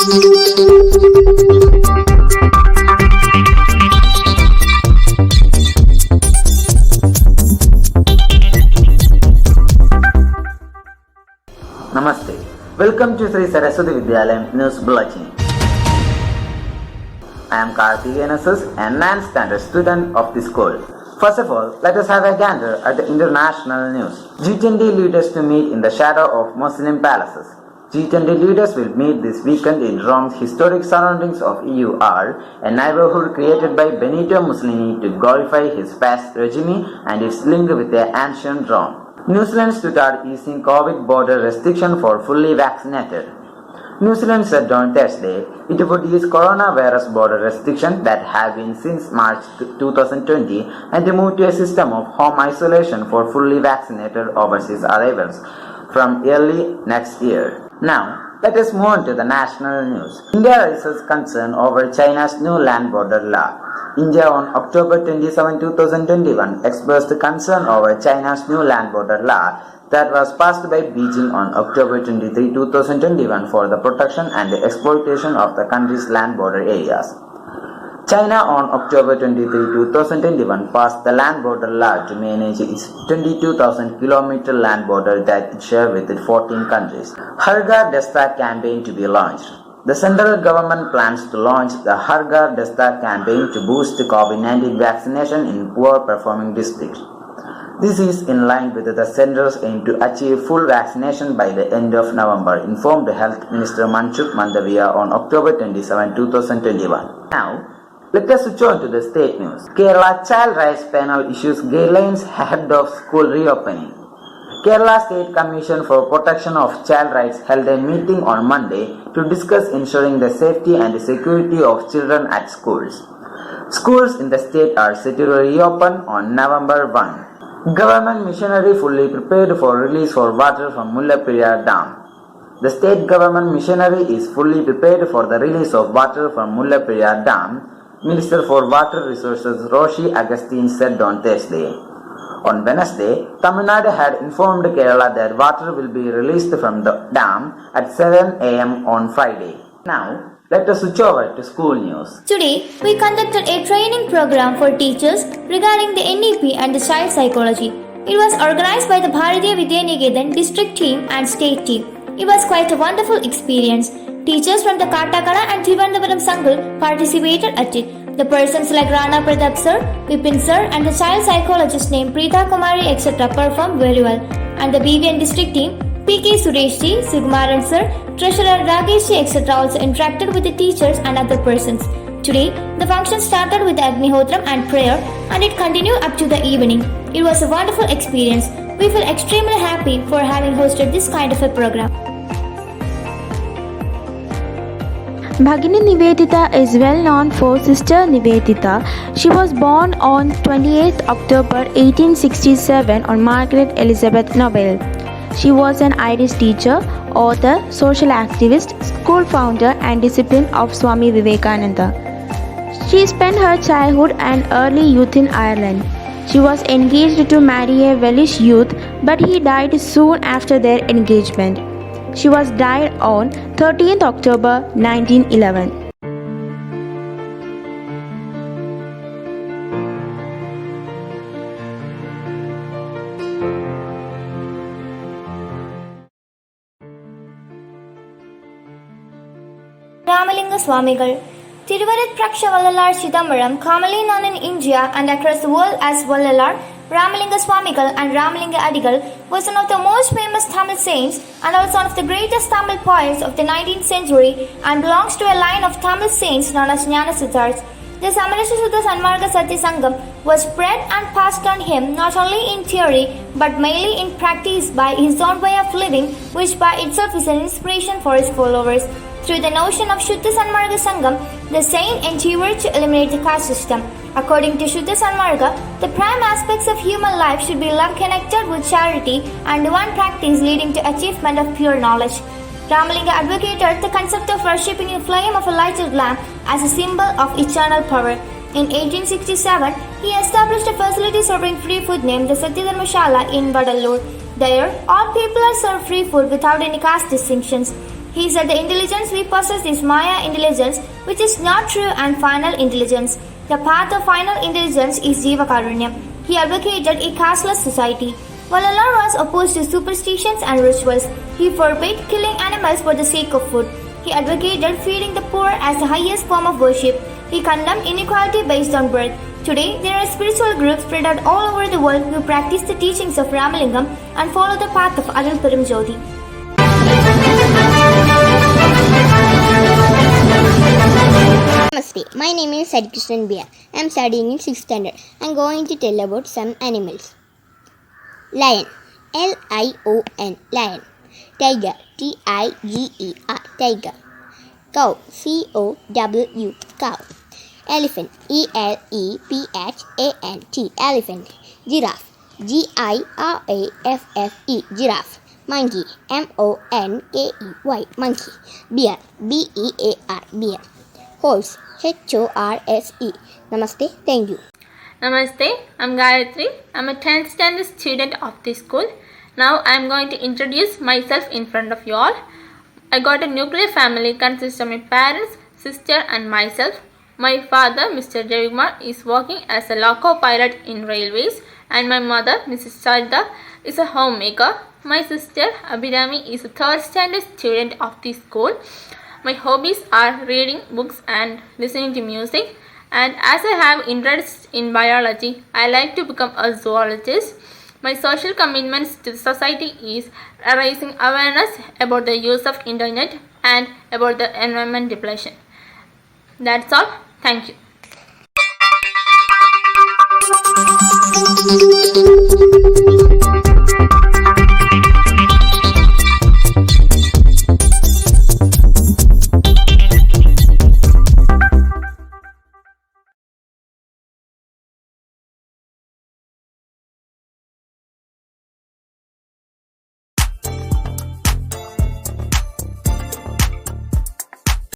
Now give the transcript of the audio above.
Namaste. Welcome to Sree Saraswathy Vidyalayam News Bulletin. I am Karthikeyan SS, a 9th standard student of the school. First of all, let us have a gander at the international news. G20 leaders to meet in the shadow of Muslim palaces. G20 leaders will meet this weekend in Rome's historic surroundings of EUR, a neighborhood created by Benito Mussolini to glorify his past regime and its link with the ancient Rome. New Zealand started easing COVID border restriction for fully vaccinated. New Zealand said on Thursday it would ease coronavirus border restrictions that have been since March 2020 and move to a system of home isolation for fully vaccinated overseas arrivals from early next year. Now, let us move on to the national news. India raises concern over China's new land border law. India on October 27, 2021 expressed concern over China's new land border law that was passed by Beijing on October 23, 2021 for the protection and the exploitation of the country's land border areas. China on October 23, 2021 passed the land border law to manage its 22,000-kilometer land border that it shares with 14 countries. Har Ghar Dasta campaign to be launched. The central government plans to launch the Har Ghar Dasta campaign to boost COVID-19 vaccination in poor-performing districts. This is in line with the center's aim to achieve full vaccination by the end of November, informed Health Minister Manshukh Mandavia on October 27, 2021. Now, let us switch on to the state news. Kerala Child Rights Panel issues guidelines ahead of school reopening. Kerala State Commission for Protection of Child Rights held a meeting on Monday to discuss ensuring the safety and security of children at schools. Schools in the state are set to reopen on November 1. Government machinery fully prepared for release for water from Mullaperiyar Dam. The state government machinery is fully prepared for the release of water from Mullaperiyar Dam, Minister for Water Resources Roshi Agustin said on Thursday. On Wednesday, Tamil Nadu had informed Kerala that water will be released from the dam at 7 am on Friday. Now, let us switch over to school news. Today, we conducted a training program for teachers regarding the NEP and the child psychology. It was organized by the Bharatiya Vidyaniketan district team and state team. It was quite a wonderful experience. Teachers from the Kattakada and Thiruvananthapuram Sangal participated at it. The persons like Rana Pratap sir, Vipin sir and the child psychologist named Preeta Kumari etc. performed very well. And the BVN district team, PK Suresh ji, Sukumaran sir, Treasurer Rakesh ji etc. also interacted with the teachers and other persons. Today, the function started with the Agnihotram and prayer and it continued up to the evening. It was a wonderful experience. We feel extremely happy for having hosted this kind of a program. Bhagini Nivedita is well known for Sister Nivedita. She was born on 28 October 1867 on Margaret Elizabeth Nobel. She was an Irish teacher, author, social activist, school founder and disciple of Swami Vivekananda. She spent her childhood and early youth in Ireland. She was engaged to marry a Welsh youth, but he died soon after their engagement. She was died on 13th October 1911. Ramalinga Swamigal. Tiruvarat Praksha Vallalar Chidambaram, commonly known in India and across the world as Vallalar, Ramalinga Swamigal and Ramalinga Adigal, was one of the most famous Tamil saints and also one of the greatest Tamil poets of the 19th century and belongs to a line of Tamil saints known as Jnana Siddharthas. The Samarasya Shuddha Sanmarga Satya Sangam was spread and passed on him not only in theory but mainly in practice by his own way of living, which by itself is an inspiration for his followers. Through the notion of Shuddha Sanmarga Sangam, the saint endeavored to eliminate the caste system. According to Shuddha Sanmarga, the prime aspects of human life should be love connected with charity and one practice leading to achievement of pure knowledge. Ramalinga advocated the concept of worshipping the flame of a lighted lamp as a symbol of eternal power. In 1867, he established a facility serving free food named the Satya Dharmashala in Vadallur. There, all people are served free food without any caste distinctions. He said the intelligence we possess is Maya intelligence, which is not true and final intelligence. The path of final intelligence is Jivakarunyam. He advocated a casteless society. Vallalar was opposed to superstitions and rituals. He forbade killing animals for the sake of food. He advocated feeding the poor as the highest form of worship. He condemned inequality based on birth. Today, there are spiritual groups spread out all over the world who practice the teachings of Ramalingam and follow the path of Adil Perum Jyoti. Namaste, my name is Sid Krishnan Bia. I am studying in 6th standard. I am going to tell about some animals. Lion, Lion, lion. Tiger, Tiger, tiger. Cow, Cow, cow. Elephant, Elephant, elephant. Giraffe, Giraffe, giraffe. Monkey, Monkey, monkey. Bear, Bear, bear. Horse, Horse. Namaste, thank you. Namaste, I'm Gayatri. I'm a 10th standard student of this school. Now I'm going to introduce myself in front of you all. I got a nuclear family consisting of my parents, sister and myself. My father, Mr. Javikumar, is working as a loco pilot in railways, and my mother, Mrs. Sarita, is a homemaker. My sister, Abhirami, is a 3rd standard student of this school. My hobbies are reading books and listening to music. And as I have interest in biology, I like to become a zoologist. My social commitments to the society is raising awareness about the use of internet and about the environment depletion. That's all. Thank you.